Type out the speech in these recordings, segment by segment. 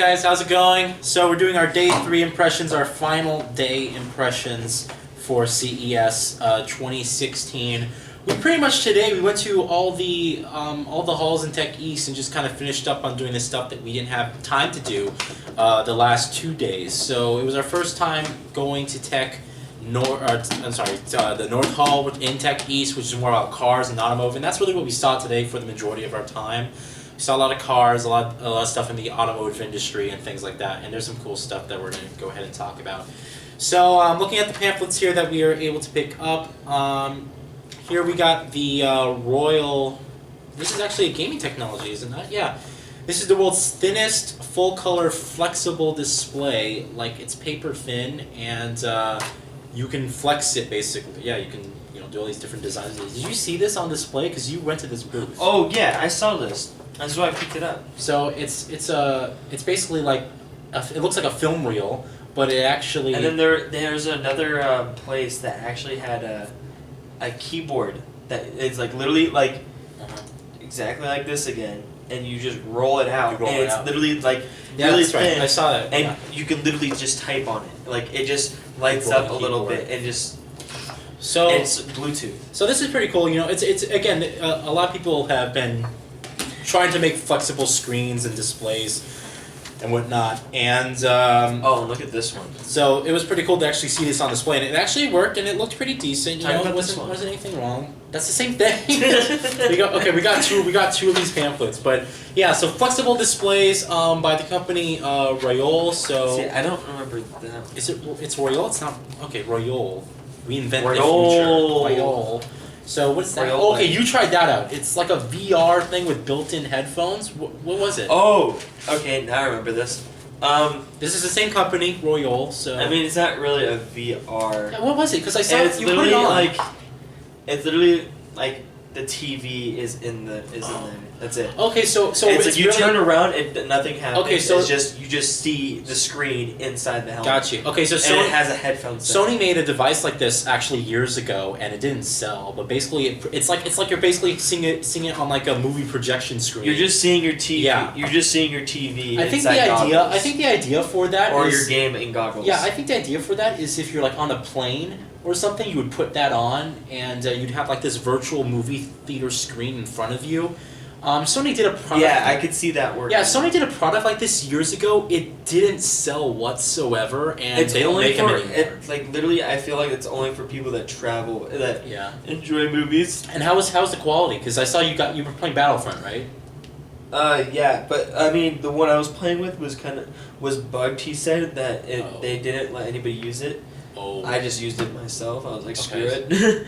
guys, how's it going? So we're doing our day 3 impressions, our final day impressions for CES 2016. We pretty much today we went to all the halls in Tech East and just kind of finished up on doing the stuff that we didn't have time to do the last 2 days. So it was our first time going to the North Hall in Tech East, which is more about cars and automotive, and that's really what we saw today for the majority of our time. We saw a lot of cars, a lot of stuff in the automotive industry and things like that, and there's some cool stuff that we're going to go ahead and talk about. So looking at the pamphlets here that we are able to pick up, here we got the Royal, this is actually a gaming technology, isn't it? Yeah. This is the world's thinnest full-color flexible display, like it's paper thin, and you can flex it basically. Yeah, you can do all these different designs. Did you see this on display? Because you went to this booth. Oh yeah, I saw this. That's why I picked it up. So it's basically like it looks like a film reel, but it actually. And then there's another place that actually had a keyboard that is like literally like exactly like this again, and you just roll it out, it's literally like really thin. Right. I saw that, and you can literally just type on it. Like it just lights up a little bit and just. So and it's Bluetooth. So this is pretty cool. It's again a lot of people have been trying to make flexible screens and displays and whatnot, and oh, look at this one. So it was pretty cool to actually see this on display, and it actually worked, and it looked pretty decent. It wasn't anything wrong. That's the same thing. we got two of these pamphlets, but yeah. So flexible displays by the company Royol. So see, I don't remember that. It's Royol? It's not okay. Royol. Reinvent the Royol. future. Royol. So what's that? Royol. Okay, you tried that out. It's like a VR thing with built-in headphones. What was it? Oh, okay. Now I remember this. This is the same company, Royol. So I mean, it's not really a VR. Yeah, what was it? Because I saw it's you put it on. It's literally like the TV is in there. That's it. Okay, so it's like you really turn around and nothing happens. Okay, so you just see the screen inside the helmet. Got you. Okay, so and it has a headphone set. Sony made a device like this actually years ago, and it didn't sell. But basically, it's like you're basically seeing it on like a movie projection screen. You're just seeing your TV. Yeah. You're just seeing your TV. I think the idea for that or is, your game in goggles. Yeah, I think the idea for that is if you're like on a plane or something, you would put that on, and you'd have like this virtual movie theater screen in front of you. Sony did a product. Yeah, I could see that working. Yeah, Sony did a product like this years ago. It didn't sell whatsoever, and they don't make them anymore. Like literally, I feel like it's only for people that travel, that enjoy movies. And how's the quality? Because I saw you were playing Battlefront, right? Yeah, but I mean, the one I was playing with was bugged. He said that they didn't let anybody use it. Oh. I just used it myself. I was like, screw it.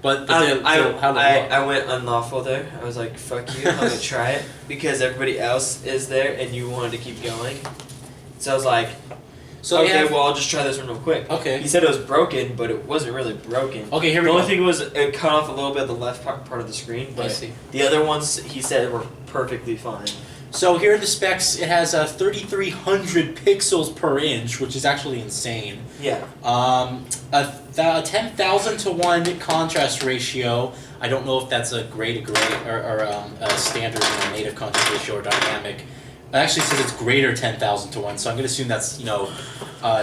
But I went unlawful there. I was like, fuck you, I'm gonna try it. Because everybody else is there and you wanted to keep going. So I was like, well, I'll just try this one real quick. Okay. He said it was broken, but it wasn't really broken. Okay, here we go. The only thing was it cut off a little bit of the left part of the screen. But I see. The other ones, he said, were perfectly fine. So here are the specs. It has 3,300 pixels per inch, which is actually insane. Yeah. A 10,000 to 1 contrast ratio. I don't know if that's a gray to gray or a standard native contrast ratio or dynamic. It actually says it's greater 10,000 to 1, so I'm going to assume that's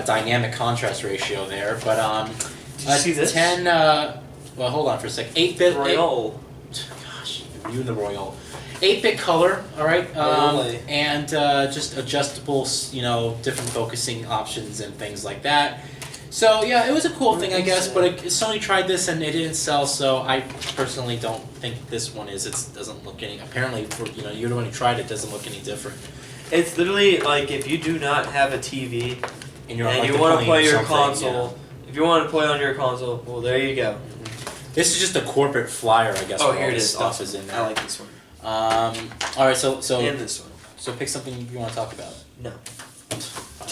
dynamic contrast ratio there. But did you see this? Well, hold on for a sec. 8-bit Royal. Gosh, you and the Royal. 8-bit color, all right, and just adjustable, different focusing options and things like that. So yeah, it was a cool thing, I guess. But Sony tried this and it didn't sell, so I personally don't think this one is. It doesn't look any. Apparently, for you're the one who tried it, doesn't look any different. It's literally like if you do not have a TV and you want to play your console. If you want to play on your console, well, there you go. This is just a corporate flyer, I guess. Oh, where here all it this is. Stuff is in there. I like this one. All right, so and this one. So pick something you want to talk about. No.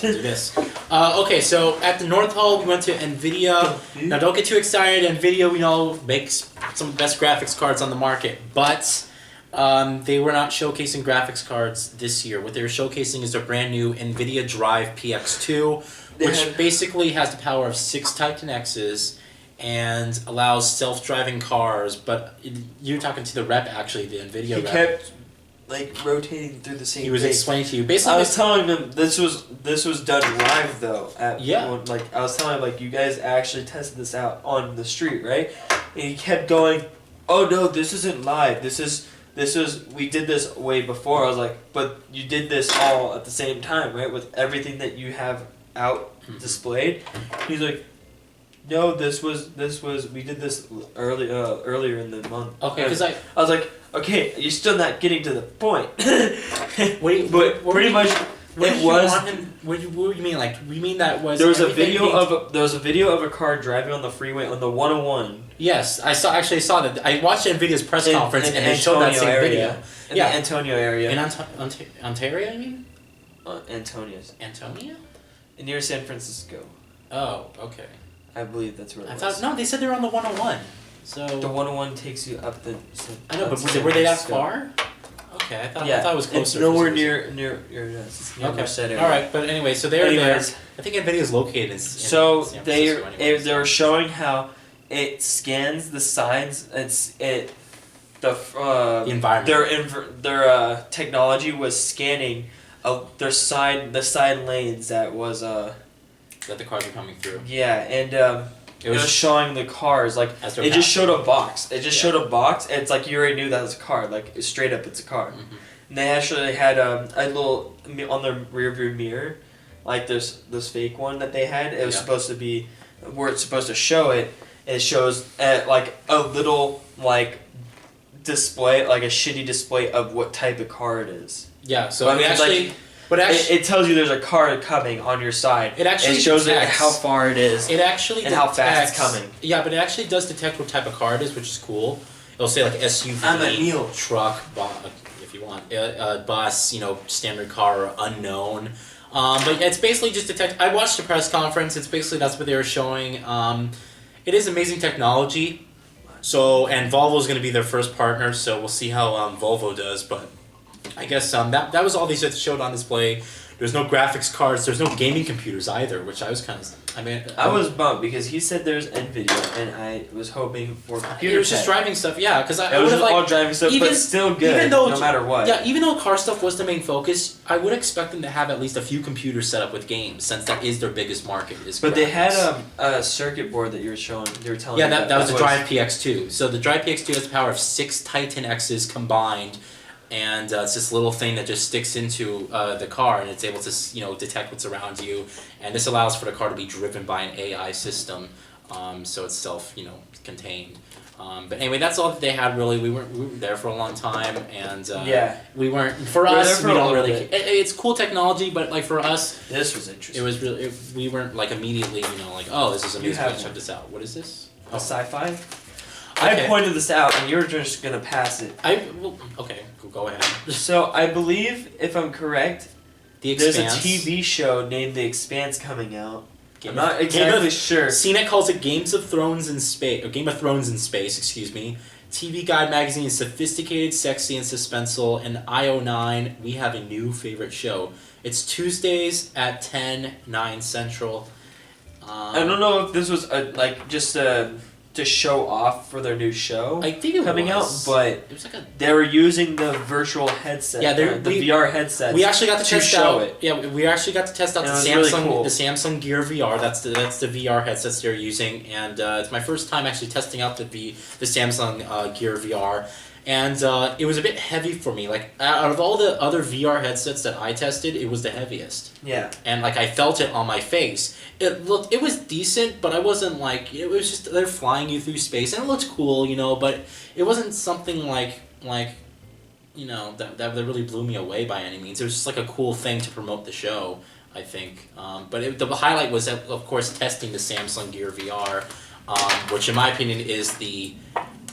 Do this. Okay, so at the North Hall, we went to NVIDIA. Now, don't get too excited. NVIDIA, makes some of the best graphics cards on the market, but they were not showcasing graphics cards this year. What they were showcasing is their brand new NVIDIA Drive PX2, which basically has the power of 6 Titan X's and allows self-driving cars. But you're talking to the rep, actually, the NVIDIA rep. like rotating through the same. He was thing. explaining to you basically. I was telling him this was done live though. Yeah. I was telling him like you guys actually tested this out on the street, right? And he kept going, "Oh no, this isn't live. This is we did this way before." I was like, "But you did this all at the same time, right? With everything that you have out displayed." He's like, "No, this was we did this earlier in the month." Okay, because I was like, "Okay, you're still not getting to the point." What pretty much it was. What do you mean? Like, you mean that was there was a video of a car driving on the freeway on the 101. Yes, I saw that. I watched NVIDIA's press conference and they showed that same video. In the Antonio area. In Ontario, you mean? Antonia's. Antonia? Near San Francisco. Oh, okay. I believe that's where it was. I thought no, they said they were on the 101. So the 101 takes you up the. I know, but were they that far? Okay, I thought it was closer. It's nowhere near Merced area. All right, but anyway, so they're there. I think NVIDIA is located in so San Francisco. They're showing how it scans the sides. The environment. Their technology was scanning the side lanes that was that the cars are coming through. Yeah, and it was showing the cars like it just showed a box. It just showed a box. And it's like you already knew that was a car. Like straight up, it's a car. Mm-hmm. And they actually had a little on their rear view mirror, like this fake one that they had. It was supposed to be where it's supposed to show it. It shows like a little like display, like a shitty display of what type of car it is. Yeah. So I mean, actually. But it tells you there's a car coming on your side. It shows how far it is. It actually and how fast it's coming. Yeah, but it actually does detect what type of car it is, which is cool. It'll say like SUV, truck, if you want, bus, standard car, unknown. But it's basically just detect. I watched the press conference. It's basically that's what they were showing. It is amazing technology. So and Volvo's going to be their first partner. So we'll see how Volvo does, but. I guess that was all they showed on display. There's no graphics cards. There's no gaming computers either, which I was kind of. I was bummed because he said there's NVIDIA, and I was hoping for computer. It was just driving stuff, yeah. Because it was just all driving stuff, but still good, no matter what. Yeah, even though car stuff was the main focus, I would expect them to have at least a few computers set up with games, since that is their biggest market. But they had a circuit board that you were showing. You were telling me. Yeah, that was the Drive PX2. So the Drive PX2 has the power of 6 Titan X's combined. And it's this little thing that just sticks into the car, and it's able to detect what's around you. And this allows for the car to be driven by an AI system, so it's self-contained. But anyway, that's all that they had really. We were there for a long time, and we weren't. For us, we don't really. It's cool technology, but like for us, this was interesting. It was really. We weren't like immediately, oh, this is amazing. Check this out. What is this? A sci-fi. Okay. I pointed this out, and you're just gonna pass it. Okay, go ahead. So I believe, if I'm correct, there's a TV show named The Expanse coming out. I'm not exactly sure. CNET calls it Game of Thrones in Space. Excuse me. TV Guide magazine is sophisticated, sexy, and suspenseful. And IO9, we have a new favorite show. It's Tuesdays at 9 Central. I don't know if this was to show off for their new show. I think it coming out, but it was they were using the virtual headset. Yeah, the VR headsets. We actually got to test out. It. Yeah, we actually got to test out the Samsung, really cool. The Samsung Gear VR. That's the VR headsets they're using, and it's my first time actually testing out the Samsung Gear VR. And it was a bit heavy for me. Like, out of all the other VR headsets that I tested, it was the heaviest. Yeah. And, like, I felt it on my face. It was decent, but I wasn't, like, it was just, they're flying you through space. And it looked cool, but it wasn't something like that really blew me away by any means. It was just, like, a cool thing to promote the show, I think. But the highlight was, of course, testing the Samsung Gear VR, which, in my opinion, is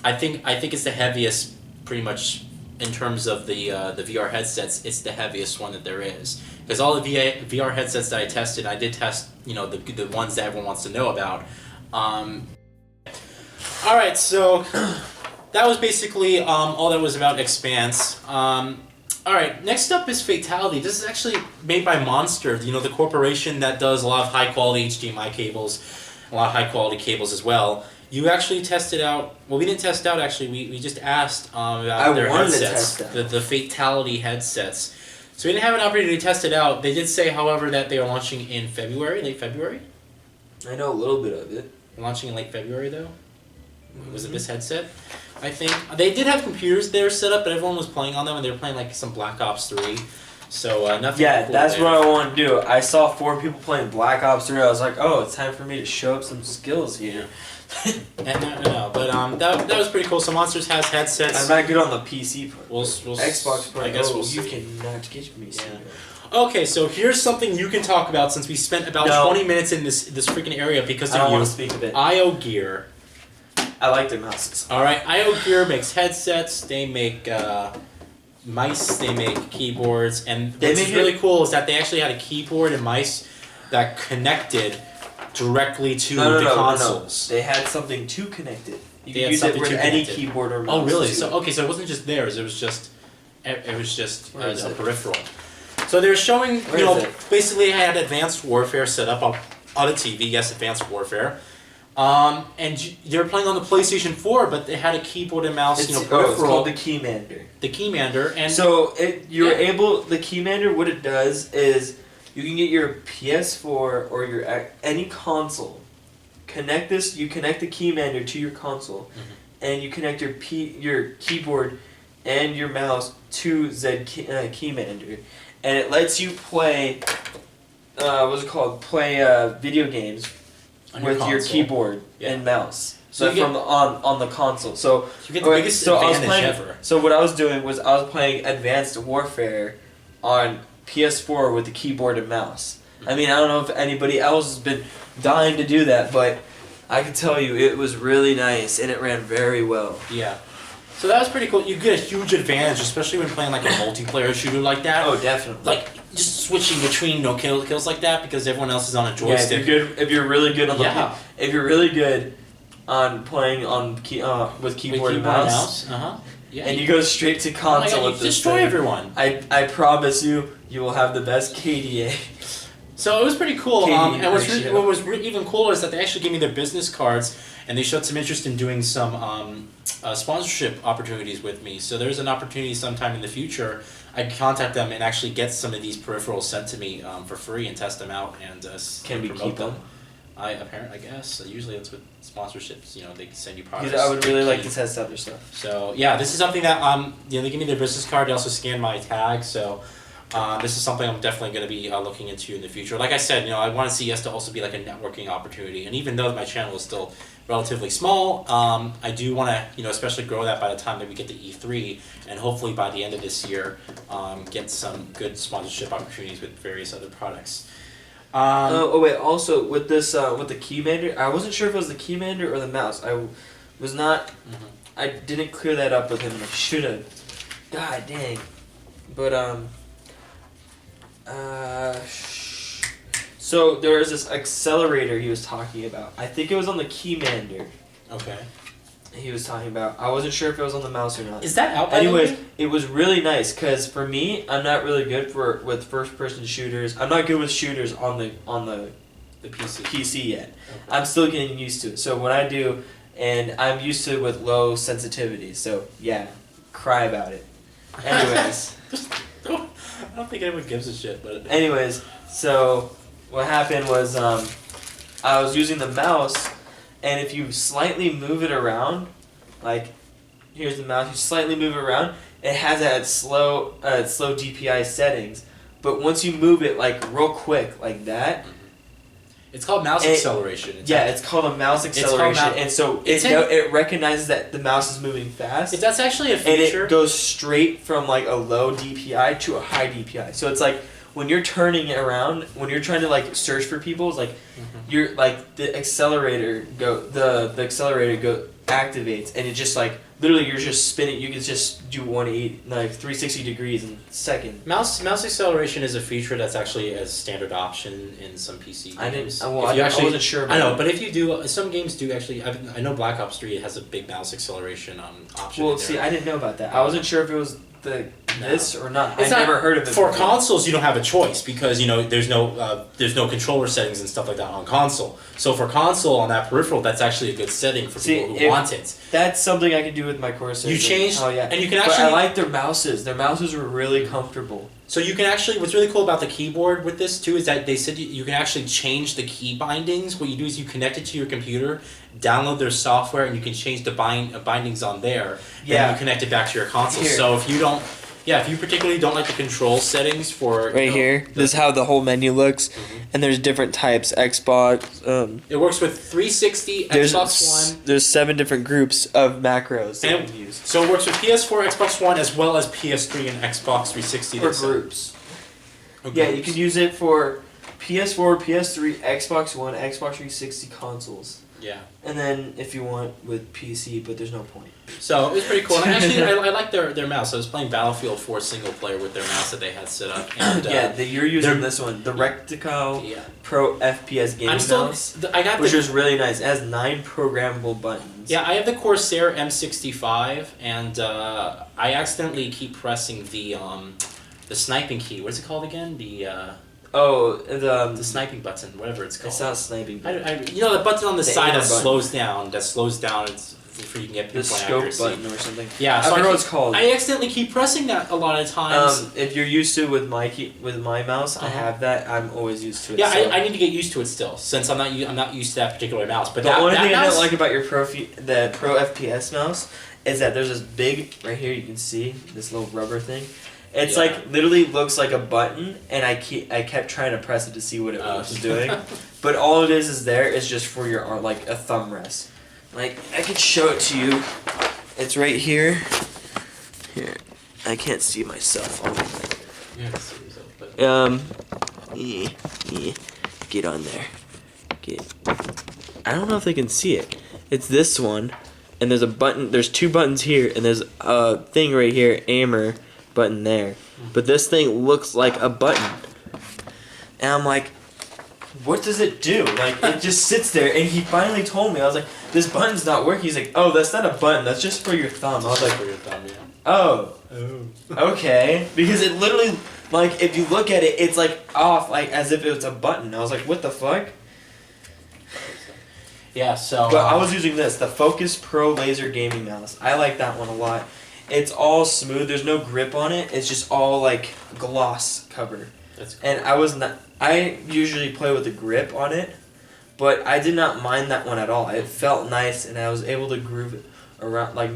I think it's the heaviest. Pretty much in terms of the VR headsets, it's the heaviest one that there is. Because all the VR headsets that I tested, I did test, the ones that everyone wants to know about. Alright, so that was basically all that was about Expanse. Alright, next up is Fatality. This is actually made by Monster, the corporation that does a lot of high-quality HDMI cables, a lot of high-quality cables as well. You actually tested out. Well, we didn't test out actually. We just asked about their headsets, the Fatality headsets. So we didn't have an opportunity to test it out. They did say, however, that they are launching in February, late February. I know a little bit of it. They're launching in late February though. Was it this headset? I think they did have computers there set up, but everyone was playing on them, and they were playing like some Black Ops 3. So nothing. Yeah, cool that's there. what I want to do. I saw 4 people playing Black Ops 3. I was like, oh, it's time for me to show up some skills here. No, but that was pretty cool. So Monsters has headsets. I'm not good on the PC part. We'll Xbox part. I guess we'll you see. cannot get me. Yeah. Okay, so here's something you can talk about since we spent about 20 minutes in this freaking area because of I don't you. want to speak of it. IO Gear. I like their mouses. All right, IO Gear makes headsets. They make mice. They make keyboards, and what's really cool is that they actually had a keyboard and mice that connected directly to the consoles. No. They had something to connect it. You They can had use it something with to any connect it. keyboard or mouse. Oh, really? too. So it wasn't just theirs. It was just a peripheral. So they're showing, basically I had Advanced Warfare set up on a TV. Yes, Advanced Warfare. And they were playing on the PlayStation 4, but they had a keyboard and mouse, peripheral. It's called the Keymander. The Keymander, and so the Keymander. What it does is you can get your PS4 or your any console. Connect this. You connect the Keymander to your console, and you connect your keyboard and your mouse to the Keymander, and it lets you play. What's it called? Play video games with your keyboard and mouse. So on the console. So you get the biggest advantage ever. So what I was doing was I was playing Advanced Warfare on PS4 with the keyboard and mouse. I mean, I don't know if anybody else has been dying to do that, but I can tell you it was really nice and it ran very well. Yeah. So that was pretty cool. You get a huge advantage, especially when playing like a multiplayer shooter like that. Oh, definitely. Like just switching between kills like that because everyone else is on a joystick. Yeah, if you're really good on if you're really good on playing on with keyboard and mouse. Yeah, and you go straight to console with this destroy everyone. I promise you will have the best KDA. So it was pretty cool. And what was even cooler is that they actually gave me their business cards, and they showed some interest in doing some sponsorship opportunities with me. So there's an opportunity sometime in the future. I could contact them and actually get some of these peripherals sent to me for free and test them out and can we keep them? I guess. So usually that's with sponsorships. They can send you products. Because I would really like to test out their stuff. So yeah, this is something that they give me their business card. They also scan my tag. So. This is something I'm definitely going to be looking into in the future. Like I said, I want CES to also be like a networking opportunity. And even though my channel is still relatively small, I do want to, especially grow that by the time that we get to E3, and hopefully by the end of this year, get some good sponsorship opportunities with various other products. Wait. Also, with this, with the Keymander, I wasn't sure if it was the Keymander or the mouse. I was not. I didn't clear that up with him. I should have. God dang. But so there was this accelerator he was talking about. I think it was on the Keymander. Okay. He was talking about. I wasn't sure if it was on the mouse or not. Is that out? Anyways, it was really nice because for me, I'm not really good with first-person shooters. I'm not good with shooters on the PC yet. Okay. I'm still getting used to it. So when I do, and I'm used to it with low sensitivity. So yeah, cry about it. Anyways. I don't think anyone gives a shit, but... Anyways, so what happened was I was using the mouse, and if you slightly move it around, like, here's the mouse, you slightly move it around, it has that slow DPI settings, but once you move it, like, real quick, like that... It's called mouse acceleration. It's called a mouse acceleration, and so it recognizes that the mouse is moving fast. That's actually a feature. And it goes straight from like a low DPI to a high DPI. So it's like when you're turning it around, when you're trying to like search for people, it's like you're like the accelerator activates, and it just like literally you're just spinning. You can just do 360 degrees in a second. Mouse acceleration is a feature that's actually a standard option in some PC games. I wasn't sure about I know, but if you do, some games do actually. I know Black Ops 3 has a big mouse acceleration option. Well, see, I didn't know about that. I wasn't sure if it was this or not. I've never heard of it for consoles. You don't have a choice because there's no controller settings and stuff like that on console. So for console on that peripheral, that's actually a good setting for people who want it. That's something I can do with my Corsair. You changed, and you can actually. But I like their mouses. Their mouses were really comfortable. So you can actually, what's really cool about the keyboard with this too is that they said you can actually change the key bindings. What you do is you connect it to your computer, download their software, and you can change the bindings on there. Yeah. And you connect it back to your console. Here. So if you don't. Yeah, if you particularly don't like the control settings for... Here, this is how the whole menu looks, and there's different types, Xbox... it works with 360, Xbox One... There's 7 different groups of macros that you can use. So it works with PS4, Xbox One, as well as PS3 and Xbox 360. Or groups. Yeah, you can use it for PS4, PS3, Xbox One, Xbox 360 consoles. Yeah. And then if you want with PC, but there's no point. So it was pretty cool. And actually, I like their mouse. I was playing Battlefield 4 single player with their mouse that they had set up. And, you're using this one, the Rectico Pro FPS gaming mouse, which is really nice. It has 9 programmable buttons. Yeah, I have the Corsair M65, and I accidentally keep pressing the sniping key. What is it called again? The sniping button, whatever it's called. It's not sniping button. You know the button on the side that slows down. It's for you can get the scope button or something. Yeah, so I don't know what it's called. I accidentally keep pressing that a lot of times. If you're used to it with my mouse, I have that. I'm always used to it. Yeah, I need to get used to it still, since I'm not used to that particular mouse. But the only thing I don't like about your Pro FPS mouse is that there's this big right here. You can see this little rubber thing. It's like literally looks like a button, and I kept trying to press it to see what it was doing, but all it is there is just for your arm, like a thumb rest. Like I could show it to you. It's right here. Here, I can't see myself. Get on there. I don't know if they can see it. It's this one, and there's a button. There's 2 buttons here, and there's a thing right here, aimer button there. But this thing looks like a button. And I'm like, what does it do? Like, it just sits there, and he finally told me. I was like, this button's not working. He's like, oh, that's not a button. That's just for your thumb. I was like, for your thumb, yeah. Oh. Okay. Because it literally, like, if you look at it, it's like off, like as if it was a button. I was like, what the fuck? Yeah, so... But I was using this, the Focus Pro Laser Gaming Mouse. I like that one a lot. It's all smooth. There's no grip on it. It's just all like gloss cover. That's cool. And I usually play with a grip on it, but I did not mind that one at all. It felt nice, and I was able to groove it around, like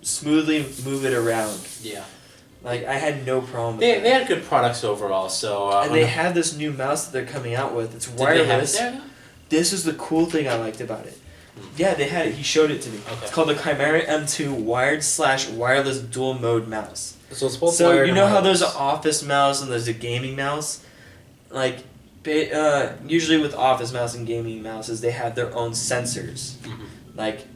smoothly move it around. Yeah. Like I had no problem with They had good products overall. So and they have this new mouse that they're coming out with. It's wireless. Did they have it there? This is the cool thing I liked about it. Yeah, they had it. He showed it to me. Okay. It's called the Chimera M2 wired/wireless dual mode mouse. So it's both so wired you know and how there's an office mouse and there's a gaming mouse? Like, usually with office mouse and gaming mouses, they have their own sensors. Mm-hmm. Like,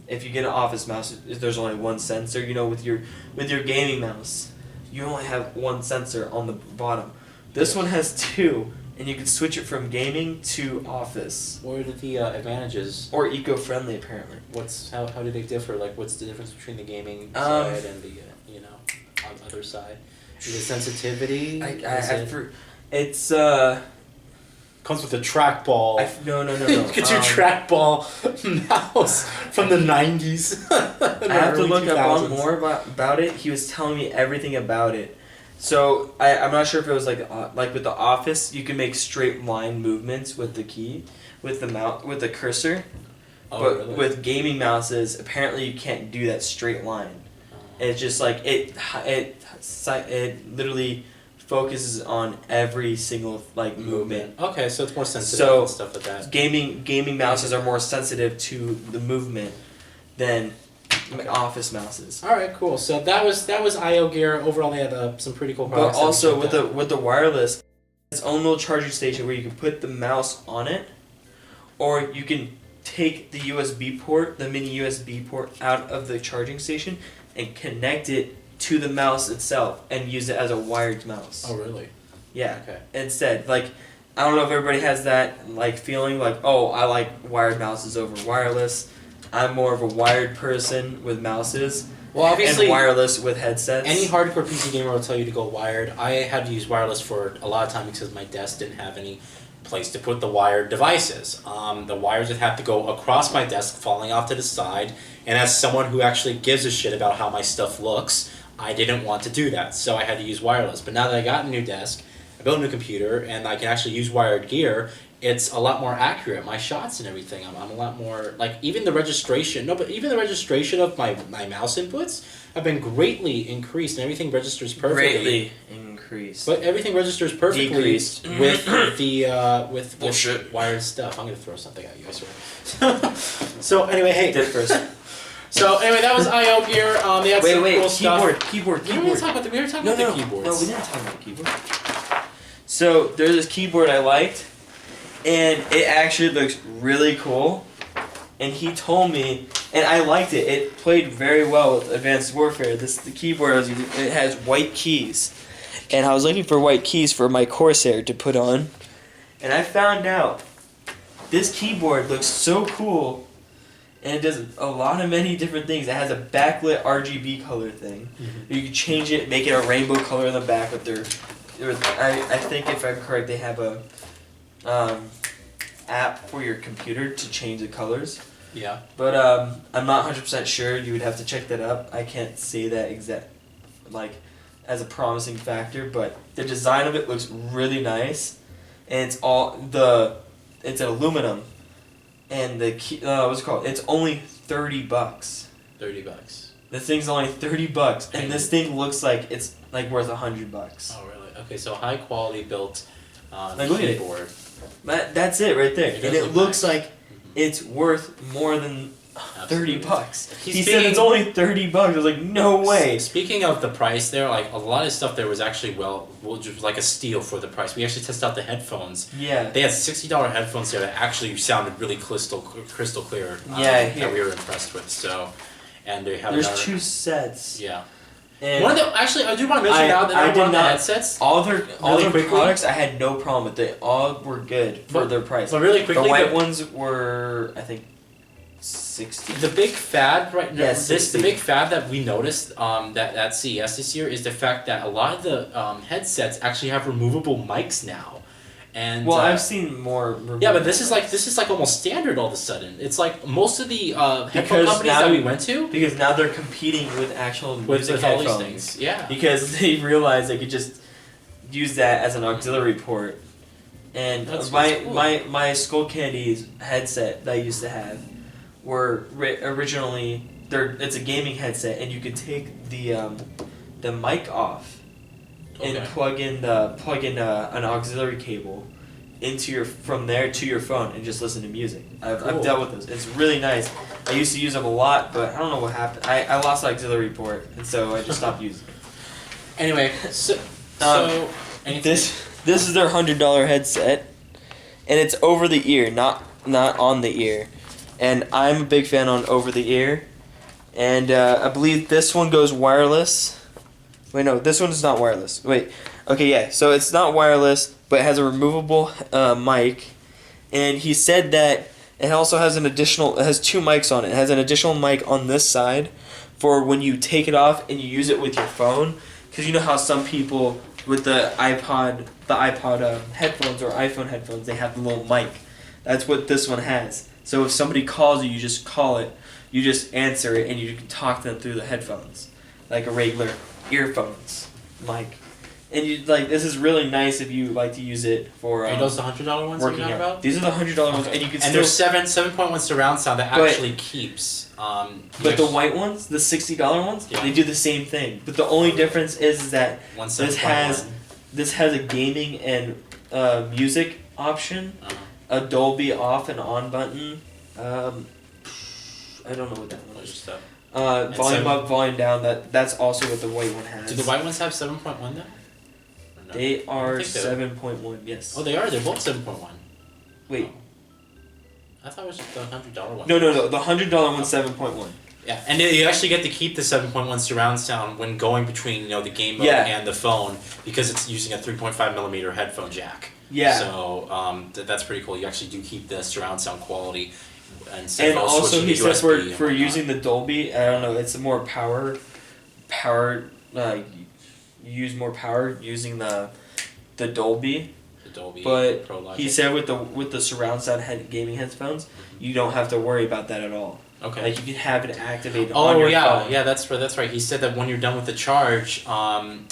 if you get an office mouse, there's only one sensor. You know, with your gaming mouse, you only have one sensor on the bottom. This one has 2. And you can switch it from gaming to office. What are the advantages? Or eco-friendly, apparently. How do they differ? Like, what's the difference between the gaming side and the on the other side? Is it sensitivity? It's comes with a trackball. No. Get your trackball mouse from the 90s. I have to look up more about it. He was telling me everything about it. So I'm not sure if it was like with the Office, you can make straight line movements with the key, with the cursor. Oh, but really? With gaming mouses, apparently you can't do that straight line. It's just like it literally focuses on every single like movement. Okay, so it's more sensitive and stuff like that. Gaming mouses are more sensitive to the movement than office mouses. All right, cool. So that was IO gear. Overall, they had some pretty cool products. But also with the wireless, its own little charging station where you can put the mouse on it, or you can take the USB port, the mini USB port, out of the charging station and connect it to the mouse itself and use it as a wired mouse. Oh, really? Yeah. Okay. Instead, like, I don't know if everybody has that like feeling like, oh, I like wired mouses over wireless. I'm more of a wired person with mouses. Well, obviously, and wireless with headsets. Any hardcore PC gamer will tell you to go wired. I had to use wireless for a lot of time because my desk didn't have any place to put the wired devices. The wires would have to go across my desk, falling off to the side, and as someone who actually gives a shit about how my stuff looks, I didn't want to do that, so I had to use wireless. But now that I got a new desk, I built a new computer, and I can actually use wired gear, it's a lot more accurate. My shots and everything, I'm a lot more, like, even the registration of my mouse inputs have been greatly increased, and everything registers perfectly. Greatly increased. But everything registers perfectly Decreased. with the with Bullshit. wired stuff. I'm gonna throw something at you, I swear. So anyway, hey. Did first. So anyway, that was IO Gear. They had some cool stuff. Keyboard. We were talking about the keyboards. No, we didn't talk about the keyboard. So there's this keyboard I liked, and it actually looks really cool. And he told me, and I liked it. It played very well with Advanced Warfare. The keyboard I was using, it has white keys, and I was looking for white keys for my Corsair to put on, and I found out this keyboard looks so cool, and it does a lot of many different things. It has a backlit RGB color thing. Mm-hmm. You can change it, make it a rainbow color in the back with their I think if I'm correct, they have a app for your computer to change the colors. Yeah. But I'm not 100% sure. You would have to check that up. I can't say that exact, like, as a promising factor. But the design of it looks really nice, and it's aluminum, and the key, what's it called? It's only $30. $30. The thing's only $30, and this thing looks like it's like worth $100. Oh really? Okay, so high quality built keyboard. That's it right there, and it looks like it's worth more than $30. He said it's only $30. I was like, no way. Speaking of the price there, like a lot of stuff there was actually just like a steal for the price. We actually tested out the headphones. Yeah. They had $60 headphones there that actually sounded really crystal clear. That we were impressed with. So, and they have. There's two sets. Yeah. And one of the, actually, I do want to mention now that I did the headsets. All their products, I had no problem with. They all were good for their price. But really quickly, the white ones were, I think, $60. The big fad right now. Yeah, the big fad that we noticed that at CES this year is the fact that a lot of the headsets actually have removable mics now. And I've seen more. Yeah, but this is like almost standard all of a sudden. It's like most of the headphone companies that we went to, because now they're competing with actual music with headphones. all these things. Yeah, because they realize they could just use that as an auxiliary port. And my Skull Candies headset that I used to have were originally it's a gaming headset, and you could take the mic off. And plug in an auxiliary cable from there to your phone and just listen to music. I've dealt with those. It's really nice. I used to use them a lot, but I don't know what happened. I lost the auxiliary port, and so I just stopped using it. Anyway, so this is their $100 headset, and it's over the ear, not on the ear. And I'm a big fan on over the ear, and I believe this one goes wireless. Wait, no, this one is not wireless. Wait, okay, yeah, so it's not wireless, but it has a removable mic, and he said that it also has it has two mics on it. It has an additional mic on this side for when you take it off and you use it with your phone, because you know how some people with the iPod headphones or iPhone headphones, they have the little mic. That's what this one has. So if somebody calls you, you just call it, you just answer it, and you can talk to them through the headphones, like a regular earphones mic. And this is really nice if you like to use it for are those the $100 ones you're talking about? These are the $100 ones, and you can and there's 7.1 surround sound that actually keeps but the white ones, the $60 ones, they do the same thing, but the only difference is that this has a gaming and music option, a Dolby off and on button. I don't know what that one is. Volume up, volume down. That's also what the white one has. Do the white ones have 7.1 though? No? They are 7.1. Yes. Oh, they are. They're both 7.1. Wait. I thought it was just the $100 one. No. The $100 one's 7.1. Yeah, and you actually get to keep the 7.1 surround sound when going between the game mode and the phone, because it's using a 3.5mm headphone jack. Yeah. So that's pretty cool. You actually do keep the surround sound quality. And also he says for using the Dolby, I don't know, it's more power, you use more power using the Dolby. Dolby but Pro Logic. he said with the surround sound gaming headphones, you don't have to worry about that at all. Okay. Like you can have it activated on your phone. Yeah, that's right. He said that when you're done with the charge,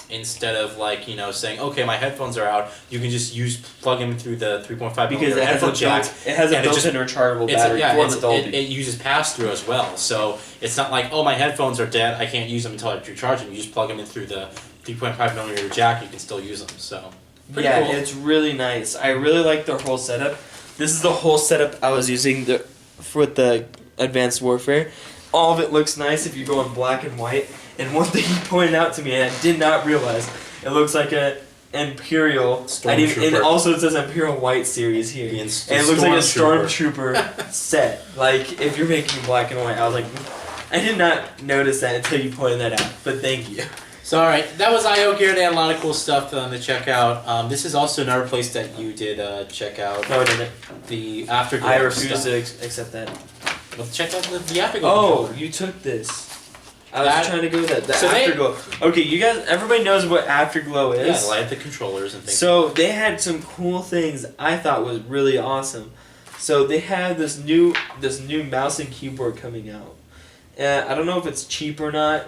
instead of like saying, okay, my headphones are out, you can just plug them through the 3.5 because millimeter headphone jack. It has a built-in rechargeable battery for the Dolby. It uses pass-through as well, so it's not like, oh, my headphones are dead, I can't use them until I recharge them. You just plug them in through the 3.5 millimeter jack, you can still use them. So pretty cool. It's really nice. I really like their whole setup. This is the whole setup I was using with the Advanced Warfare. All of it looks nice if you go in black and white. And one thing he pointed out to me, and I did not realize, it looks like a Imperial. And also it says Imperial White series here. And it looks like a Stormtrooper set. Like if you're making black and white, I was like, I did not notice that until you pointed that out. But thank you. So alright, that was I/O Gear. They had a lot of cool stuff to check out. This is also another place that you did check out. No, I didn't. The Afterglow. I refuse to accept that. Let's check out the Afterglow. Oh, you took this. I was trying to go with that. The Afterglow. Okay, you guys, everybody knows what Afterglow is. Yeah, like the controllers and things. So they had some cool things I thought was really awesome. So they have this new mouse and keyboard coming out. I don't know if it's cheap or not,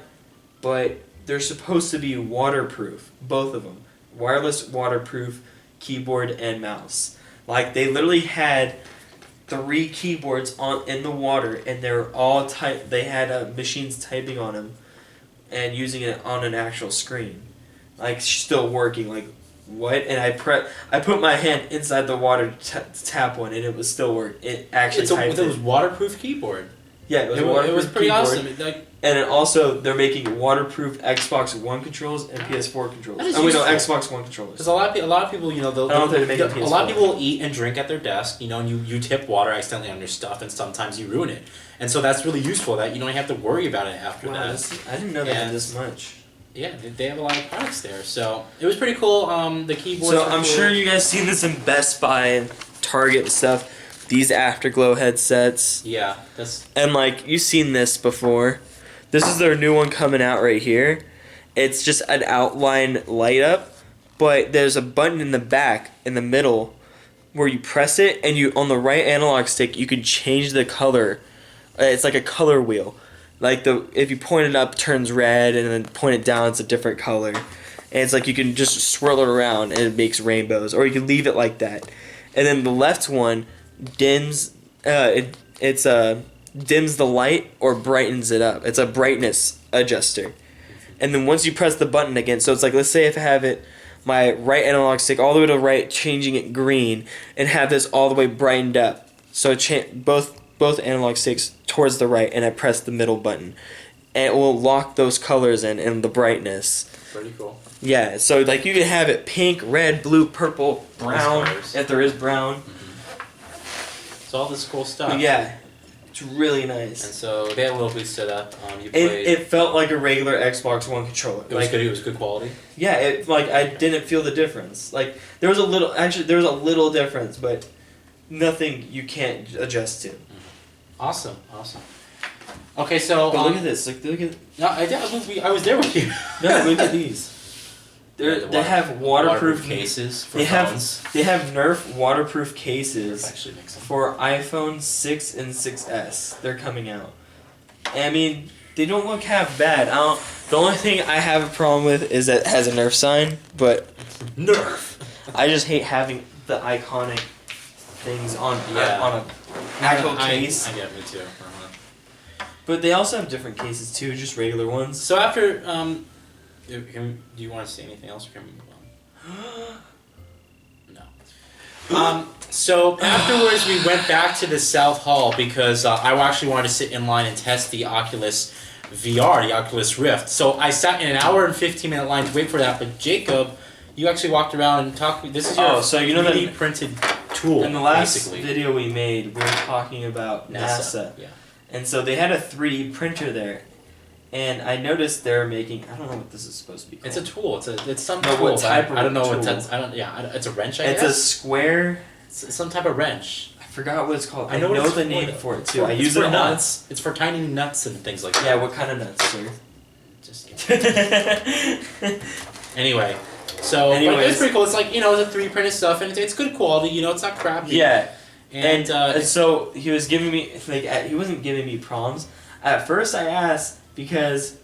but they're supposed to be waterproof, both of them. Wireless waterproof keyboard and mouse. Like they literally had 3 keyboards in the water, and they're all they had machines typing on them and using it on an actual screen, like still working. Like what? And I put my hand inside the water to tap one, and it was still working. It actually typed it was waterproof keyboard. Yeah, it was pretty keyboard. Awesome. And it also, they're making waterproof Xbox One controls and PS4 controllers. Xbox One controllers. Because a lot of people, a lot of people eat and drink at their desk, and you tip water accidentally on your stuff, and sometimes you ruin it. And so that's really useful that you don't have to worry about it after that. I didn't know they had this much. Yeah, they have a lot of products there, so it was pretty cool. The keyboards. So I'm sure you guys seen this in Best Buy and Target and stuff. These Afterglow headsets. Yeah, and like you've seen this before. This is their new one coming out right here. It's just an outline light up, but there's a button in the back, in the middle, where you press it, and you on the right analog stick you can change the color. It's like a color wheel. Like if you point it up, it turns red, and then point it down, it's a different color. And it's like you can just swirl it around, and it makes rainbows, or you can leave it like that. And then the left one dims. Dims the light or brightens it up. It's a brightness adjuster. And then once you press the button again, so it's like, let's say if I have my right analog stick all the way to the right, changing it green, and have this all the way brightened up. So both analog sticks towards the right, and I press the middle button. And it will lock those colors in the brightness. Pretty cool. Yeah, so like you can have it pink, red, blue, purple, brown, if there is brown. Mm-hmm. So all this cool stuff. But yeah. It's really nice. And so they had a little bit set up. It felt like a regular Xbox One controller. It was good. It was good quality. Yeah, I didn't feel the difference. Like there was a little difference, but nothing you can't adjust to. Awesome. Okay, so but look at this. Look at. No, I was there with you. No, look at these. They have waterproof cases for phones. They have Nerf waterproof cases for iPhone 6 and 6S. They're coming out. And, I mean, they don't look half bad. The only thing I have a problem with is that it has a Nerf sign, but Nerf. I just hate having the iconic things on an actual case. I get me too. But they also have different cases too, just regular ones. So after do you want to say anything else, or can we move on? No. So afterwards, we went back to the South Hall because I actually wanted to sit in line and test the Oculus VR, the Oculus Rift. So I sat in an hour and 15-minute line to wait for that. But Jacob, you actually walked around and talked. This is your 3D printed tool. In the last video we made, we were talking about NASA. Yeah. And so they had a 3D printer there. And I noticed they're making. I don't know what this is supposed to be called. It's a tool. It's some tool. What type of I don't know tool. what type. It's a wrench. It's a square. It's some type of wrench. I forgot what it's called. I know the name for it too. I use it for nuts. It's for tiny nuts and things like that. Yeah, what kind of nuts, sir? Just kidding. Anyway, So but Anyways. it's pretty cool. It's like, it's a 3D printed stuff, and it's good quality. It's not crappy. Yeah. And so he was giving me he wasn't giving me problems. At first, I asked because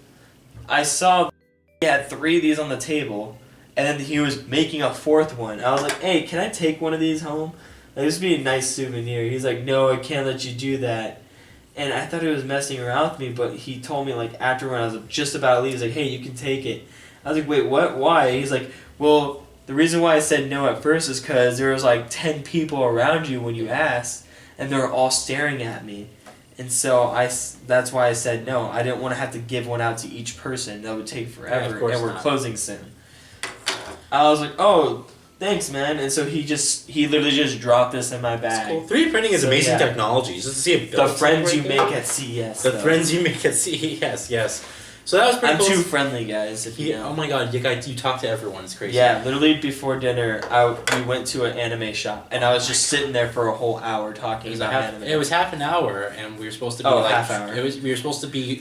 I saw he had 3 of these on the table, and then he was making a 4th one. I was like, "Hey, can I take one of these home? Like, this would be a nice souvenir." He's like, "No, I can't let you do that." And I thought he was messing around with me, but he told me after when I was just about to leave, he's like, "Hey, you can take it." I was like, "Wait, what? Why?" He's like, "Well, the reason why I said no at first is because there was 10 people around you when you asked, and they were all staring at me. And so that's why I said no. I didn't want to have to give one out to each person. That would take forever, and we're closing soon." I was like, "Oh, thanks, man." And so he literally just dropped this in my bag. Cool. 3D printing is amazing technology. Just to see it built. The friends you make at CES. Friends you make at CES, yes. So that was pretty cool. I'm too friendly, guys. If you know. Oh my god, you talk to everyone. It's crazy. Yeah, literally before dinner, we went to an anime shop, and I was just sitting there for a whole hour talking about anime. It was half an hour, and we were supposed to be half hour. We were supposed to be.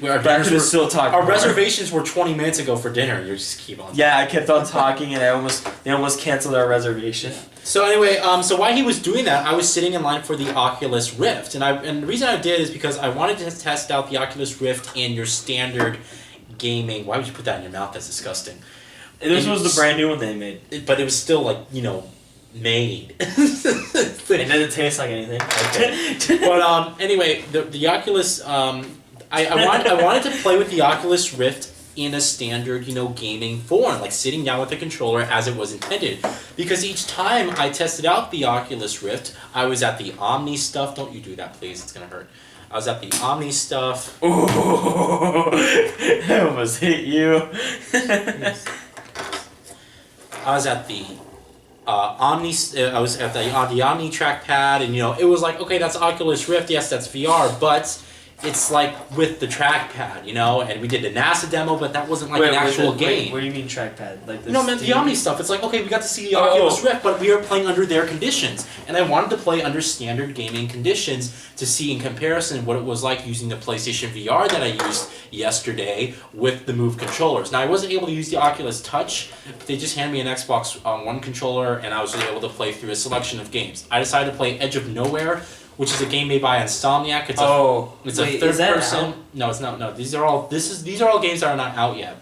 Still talking. Our reservations were 20 minutes ago for dinner. You just keep on. Yeah, I kept on talking, and they almost canceled our reservation. So anyway, so while he was doing that, I was sitting in line for the Oculus Rift, and the reason I did is because I wanted to test out the Oculus Rift in your standard gaming. Why would you put that in your mouth? That's disgusting. This was the brand new one they made. But it was still made. It didn't taste like anything. Okay. But anyway, the Oculus. I wanted to play with the Oculus Rift in a standard gaming form, like sitting down with the controller as it was intended. Because each time I tested out the Oculus Rift, I was at the Omni stuff. Don't you do that, please. It's gonna hurt. I was at the Omni stuff. Ooh, I almost hit you. I was at the Omni. I was at the Omni trackpad, and it was like, okay, that's Oculus Rift. Yes, that's VR, but it's with the trackpad, and we did the NASA demo, but that wasn't an actual game. What do you mean trackpad? The Omni stuff. It's okay, we got to see the Oculus Rift, but we are playing under their conditions, and I wanted to play under standard gaming conditions to see in comparison what it was like using the PlayStation VR that I used yesterday with the Move controllers. Now I wasn't able to use the Oculus Touch, but they just handed me an Xbox One controller, and I was able to play through a selection of games. I decided to play Edge of Nowhere, which is a game made by Insomniac. It's a third person. Out? No, it's not. No, these are all games that are not out yet.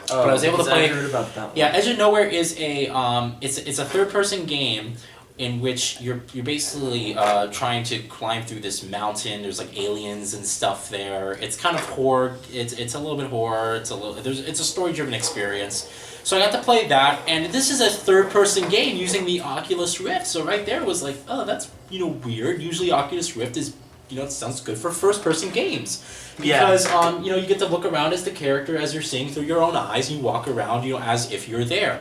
But I was able to play. I heard about that one. Yeah, Edge of Nowhere is it's a third person game in which you're basically trying to climb through this mountain. There's aliens and stuff there. It's kind of horror. It's a little bit horror. It's a story driven experience. So I got to play that, and this is a third-person game using the Oculus Rift. So right there was oh, that's weird. Usually Oculus Rift is it sounds good for first-person games because you get to look around as the character as you're seeing through your own eyes. And you walk around as if you're there.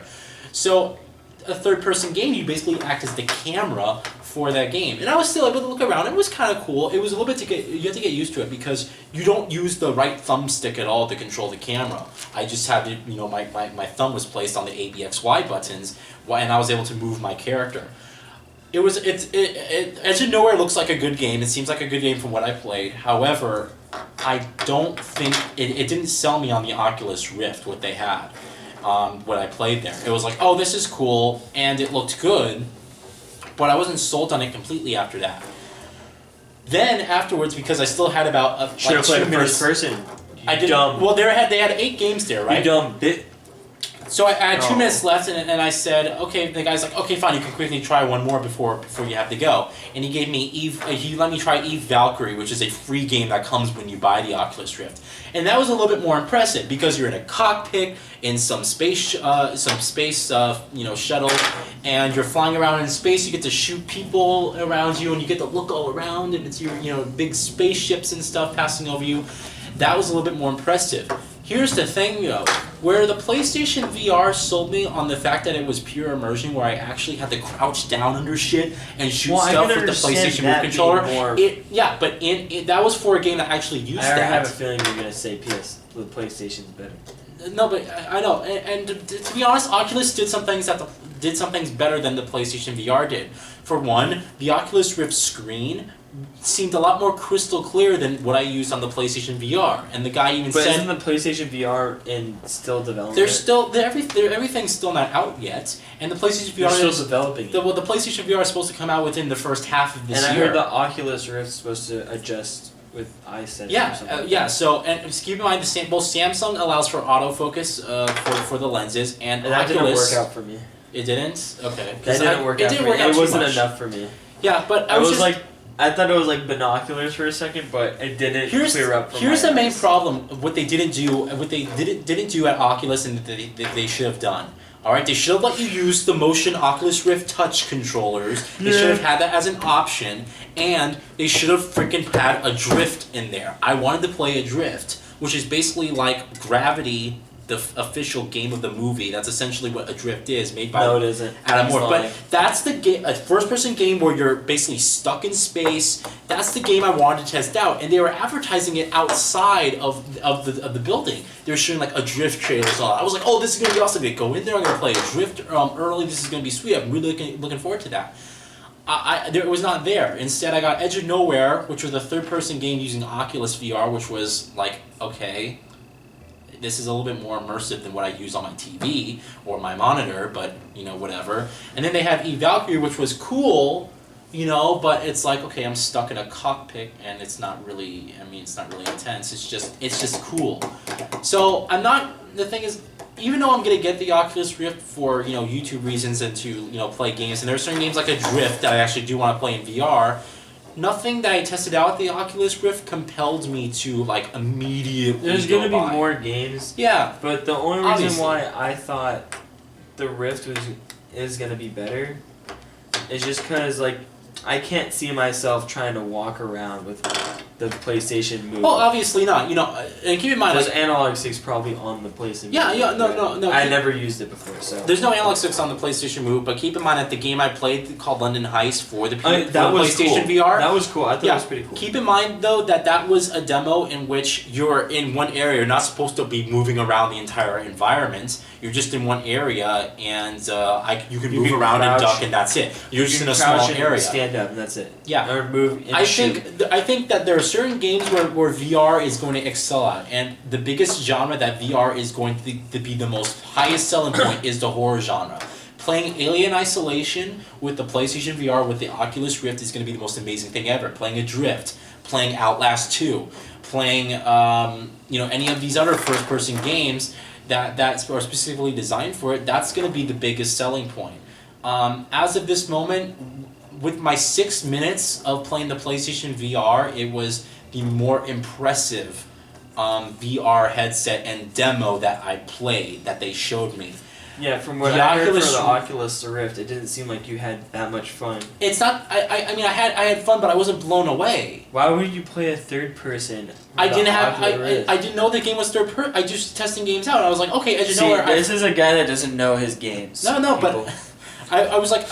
So a third-person game, you basically act as the camera for that game, and I was still able to look around. It was kind of cool. It was a little bit you have to get used to it because you don't use the right thumbstick at all to control the camera. I just had to, my thumb was placed on the A, B, X, Y buttons, and I was able to move my character. Edge of Nowhere looks like a good game. It seems like a good game from what I played. However, I don't think it didn't sell me on the Oculus Rift what they had. When I played there, it was like, oh, this is cool, and it looked good. But I wasn't sold on it completely after that. Then afterwards, because I still had about 2 minutes. First person. I did. Well, they had 8 games there, right? You dumb bit. So I had 2 minutes left, and I said, okay. The guy's like, okay, fine. You can quickly try one more before you have to go. And he gave me Eve. He let me try Eve Valkyrie, which is a free game that comes when you buy the Oculus Rift. And that was a little bit more impressive because you're in a cockpit in some space shuttle, and you're flying around in space. You get to shoot people around you, and you get to look all around, and it's your big spaceships and stuff passing over you. That was a little bit more impressive. Here's the thing, where the PlayStation VR sold me on the fact that it was pure immersion, where I actually had to crouch down under shit and shoot stuff with the PlayStation Move controller. That was for a game that actually used that. I have a feeling you're gonna say the PlayStation's better. No, but I know, and to be honest, Oculus did some things better than the PlayStation VR did. For one, the Oculus Rift screen seemed a lot more crystal clear than what I used on the PlayStation VR. And the guy even but said, isn't the PlayStation VR in still development? Everything's still not out yet, and the PlayStation VR They're is still developing. the PlayStation VR is supposed to come out within the first half of this year. And I heard the Oculus Rift is supposed to adjust with eye sensors. Yeah, or something like yeah. that. So, and just keep in mind, both Samsung allows for autofocus for the lenses, and that Oculus. didn't work out for me. It didn't. Okay. That didn't work out for me. It wasn't enough for me. Yeah, but I was like, I thought it was like binoculars for a second, but it didn't clear up. Here's the main problem of what they didn't do at Oculus, and that they should have done. All right, they should have let you use the Motion Oculus Rift touch controllers. They should have had that as an option, and they should have freaking had a drift in there. I wanted to play a drift, which is basically like Gravity, the official game of the movie. That's essentially what a drift is, made by it isn't. Adam Moore. But that's the game, a first-person game where you're basically stuck in space. That's the game I wanted to test out, and they were advertising it outside of the building. They were showing like a drift trailer. So I was like, oh, this is gonna be awesome. They go in there, I'm gonna play a drift early. This is gonna be sweet. I'm really looking forward to that. It was not there. Instead, I got Edge of Nowhere, which was a third-person game using Oculus VR, which was like, okay, this is a little bit more immersive than what I use on my TV or my monitor, but, you know, whatever. And then they have Valkyrie, which was cool, you know, but it's like, okay, I'm stuck in a cockpit, and it's not really, it's not really intense. It's just cool. So the thing is, even though I'm going to get the Oculus Rift for, you know, YouTube reasons and to, you know, play games, and there are certain games like a Drift that I actually do want to play in VR, nothing that I tested out at the Oculus Rift compelled me to, like, immediately There's going to be more games. Yeah. But the only reason why I thought the Rift is going to be better is just because, like, I can't see myself trying to walk around with the PlayStation Move. Well, obviously not. You know, and keep in mind, there's analog sticks probably on the PlayStation Move. Yeah, no. I never used it before, so. There's no analog sticks on the PlayStation Move, but keep in mind that the game I played called London Heist for the PlayStation cool. VR. That was cool. I thought it was pretty cool. Keep in mind though that was a demo in which you're in one area. You're not supposed to be moving around the entire environment. You're just in one area, and you can move around and duck, and that's it. You're just in a small area. Stand up, and that's it. Yeah. Or move. And I think that there are certain games where VR is going to excel at, and the biggest genre that VR is going to be the most highest selling point is the horror genre. Playing Alien Isolation with the PlayStation VR with the Oculus Rift is going to be the most amazing thing ever. Playing Adrift, playing Outlast 2, playing any of these other first-person games that are specifically designed for it, that's going to be the biggest selling point. As of this moment, with my 6 minutes of playing the PlayStation VR, it was the more impressive VR headset and demo that I played, that they showed me. Yeah, from what I heard for the Oculus Rift, it didn't seem like you had that much fun. It's not. I had fun, but I wasn't blown away. Why would you play a third person? I didn't know the game was third person. I just testing games out. And I was like, okay, Edge of Nowhere. This is a guy that doesn't know his games. No, but I was like,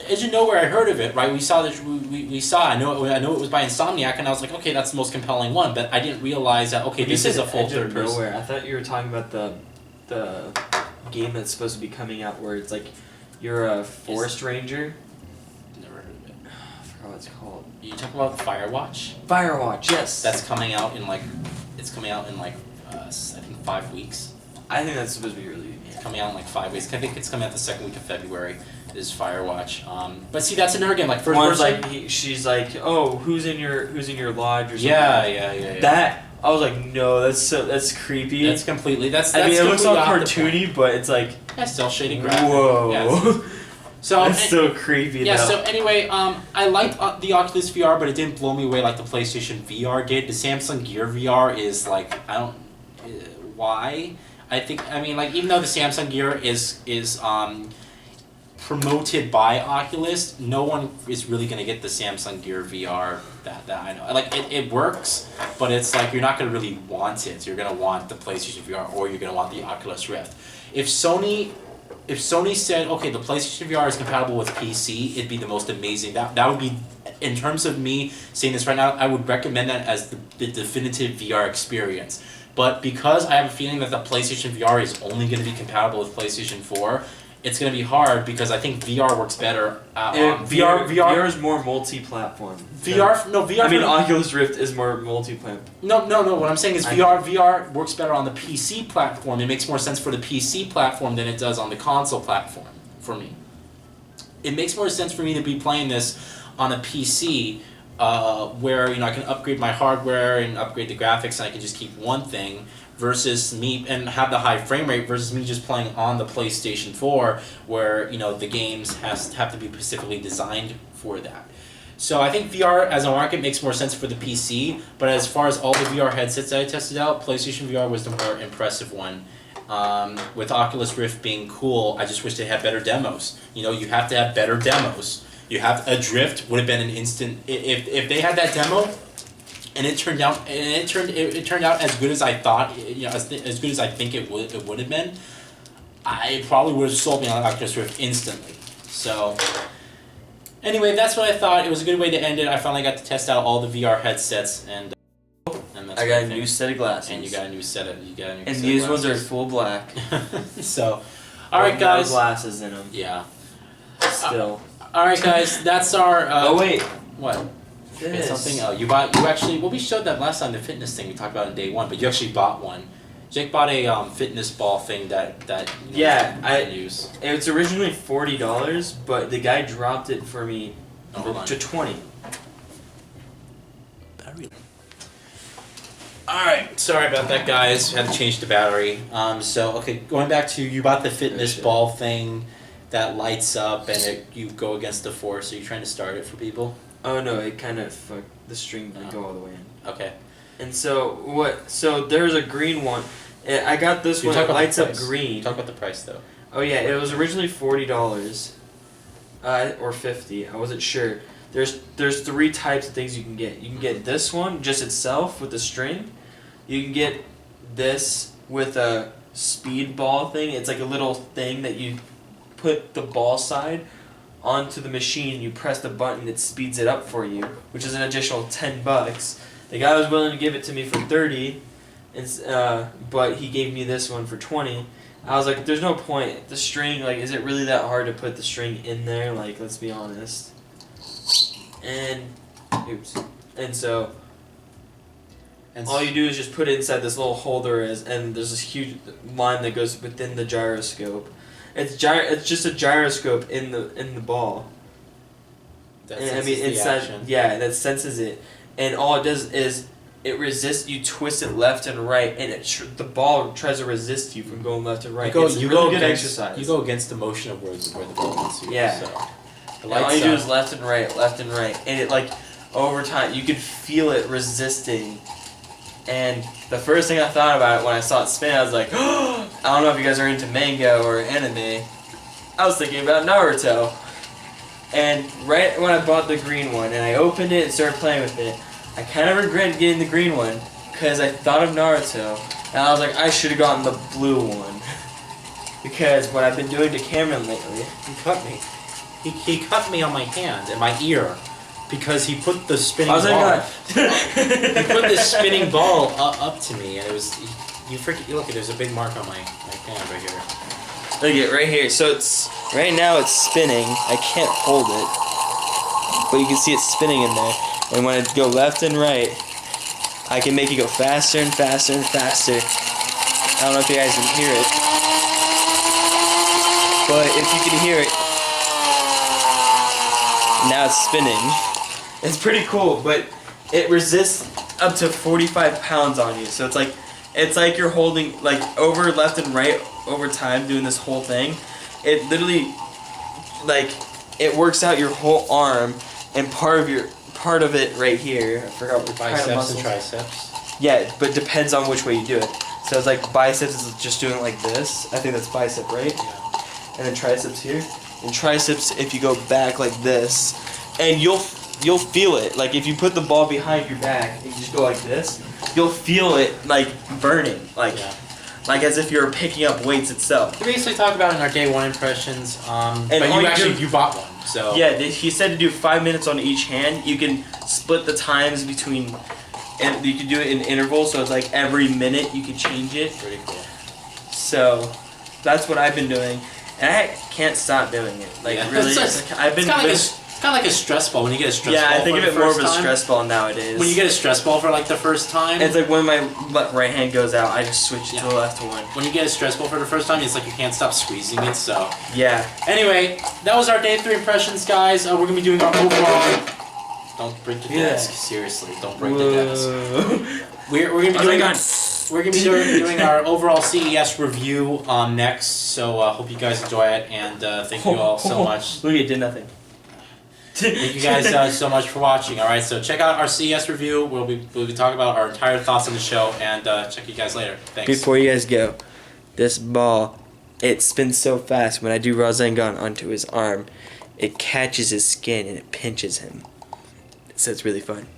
Edge of Nowhere. I heard of it, right? We saw that. We saw. I know it was by Insomniac, and I was like, okay, that's the most compelling one. But I didn't realize that. Okay, this is a full third person. Nowhere. I thought you were talking about the game that's supposed to be coming out where it's like you're a forest ranger. Never heard of it. I forgot what it's called. You talking about Firewatch? Firewatch, yes. That's coming out in I think 5 weeks. I think that's supposed to be really good. It's coming out in 5 weeks. I think it's coming out the second week of February. Is Firewatch. But see, that's another game, like first person. She's like, oh, who's in your lodge or something. Yeah. That. I was like, no, that's creepy. That's completely. It looks all cartoony, but it's like. Yeah, cel shading graphic. Whoa. Yeah, so that's so creepy. Yeah. Though. So anyway, I liked the Oculus VR, but it didn't blow me away like the PlayStation VR did. The Samsung Gear VR is like why? Even though the Samsung Gear is promoted by Oculus, no one is really going to get the Samsung Gear VR that I know. It works, but it's like you're not going to really want it. You're going to want the PlayStation VR or you're going to want the Oculus Rift. If Sony said, okay, the PlayStation VR is compatible with PC, it'd be the most amazing. That would be, in terms of me saying this right now, I would recommend that as the definitive VR experience. But because I have a feeling that the PlayStation VR is only going to be compatible with PlayStation 4, it's going to be hard because I think VR works better. VR is more multi-platform. VR. I mean, Oculus Rift is more multi-platform. No. What I'm saying is VR works better on the PC platform. It makes more sense for the PC platform than it does on the console platform for me. It makes more sense for me to be playing this on a PC where I can upgrade my hardware and upgrade the graphics, and I can just keep one thing. Versus me and have the high frame rate versus me just playing on the PlayStation 4 where the games have to be specifically designed for that. So I think VR as a market makes more sense for the PC, but as far as all the VR headsets that I tested out, PlayStation VR was the more impressive one. With Oculus Rift being cool, I just wish they had better demos. You have to have better demos. You have a Drift would have been an instant if they had that demo. And it turned out as good as I thought. As good as I think it would have been. I probably would have sold me on Oculus Rift instantly. So, anyway, that's what I thought. It was a good way to end it. I finally got to test out all the VR headsets, and that's I got a new set of glasses. And you got a new set of And these ones are full black. So, all right, guys. No glasses in them. Yeah. Still. All right, guys. That's our. Oh wait. What? This. Something. Oh, you actually. Well, we showed that last time, the fitness thing we talked about in day one, but you actually bought one. Jake bought a fitness ball thing that I use. It's originally $40, but the guy dropped it for me to $20. All right, sorry about that, guys. Had to change the battery. Going back to you bought the fitness ball thing that lights up and you go against the force. Are you trying to start it for people? Oh no, it kind of the string didn't go all the way in. Okay. And so there's a green one. I got this one. It lights up green. Talk about the price though. Oh yeah, it was originally $40, or $50. I wasn't sure. There's 3 types of things you can get. You can get this one just itself with the string. You can get this with a speed ball thing. It's like a little thing that you put the ball side onto the machine. You press the button, it speeds it up for you, which is an additional $10. The guy was willing to give it to me for $30, but he gave me this one for $20. I was like, there's no point. The string, is it really that hard to put the string in there? Let's be honest. And all you do is just put it inside this little holder, and there's this huge line that goes within the gyroscope. It's just a gyroscope in the ball. That senses it, and all it does is it resists. You twist it left and right, and the ball tries to resist you from going left and right. It's a really good exercise. You go against the motion of where the ball wants you. Yeah. So. All you do is left and right, and it over time you could feel it resisting. And the first thing I thought about it when I saw it spin, I was like, oh, I don't know if you guys are into manga or anime. I was thinking about Naruto. And right when I bought the green one and I opened it and started playing with it, I kind of regret getting the green one because I thought of Naruto. And I was like, I should have gotten the blue one. Because what I've been doing to Cameron lately... He cut me. He cut me on my hand and my ear. Because he put the spinning ball. He put this spinning ball up to me, and it was. Look, there's a big mark on my hand right here. Look at it right here. So right now it's spinning. I can't hold it, but you can see it spinning in there. And when I go left and right, I can make it go faster and faster and faster. I don't know if you guys can hear it, but if you can hear it, now it's spinning. It's pretty cool, but it resists up to 45 pounds on you. So it's like you're holding over left and right over time doing this whole thing. It literally it works out your whole arm and part of it right here. I forgot what biceps and triceps. Yeah, but depends on which way you do it. So it's biceps is just doing it like this. I think that's bicep, right? Yeah. And then triceps here. And triceps if you go back like this, and you'll feel it. If you put the ball behind your back and you just go like this, you'll feel it burning, as if you're picking up weights itself. We basically talked about it in our day one impressions, but you bought one. So yeah, he said to do 5 minutes on each hand. You can split the times between, and you can do it in intervals. So it's every minute you can change it. Pretty cool. So that's what I've been doing. And I can't stop doing it. Like Yeah. really, I've been. It's kind of like a stress ball when you get a stress ball. Yeah, I think for of it the more of first a time. stress ball nowadays. When you get a stress ball for like the first time. It's like when my right hand goes out, I just switch it to the left one. When you get a stress ball for the first time, it's like you can't stop squeezing it. So. Yeah. Anyway, that was our day 3 impressions, guys. We're gonna be doing our overall. Don't break the desk. Seriously, don't break the desk. We're gonna be doing. We're gonna be doing our overall CES review next. So hope you guys enjoy it, and thank you all so much. Look, it did nothing. Thank you guys so much for watching. All right, so check out our CES review. We'll be talking about our entire thoughts on the show, and check you guys later. Thanks. Before you guys go, this ball, it spins so fast. When I do Rasengan onto his arm, it catches his skin and it pinches him. So it's really fun.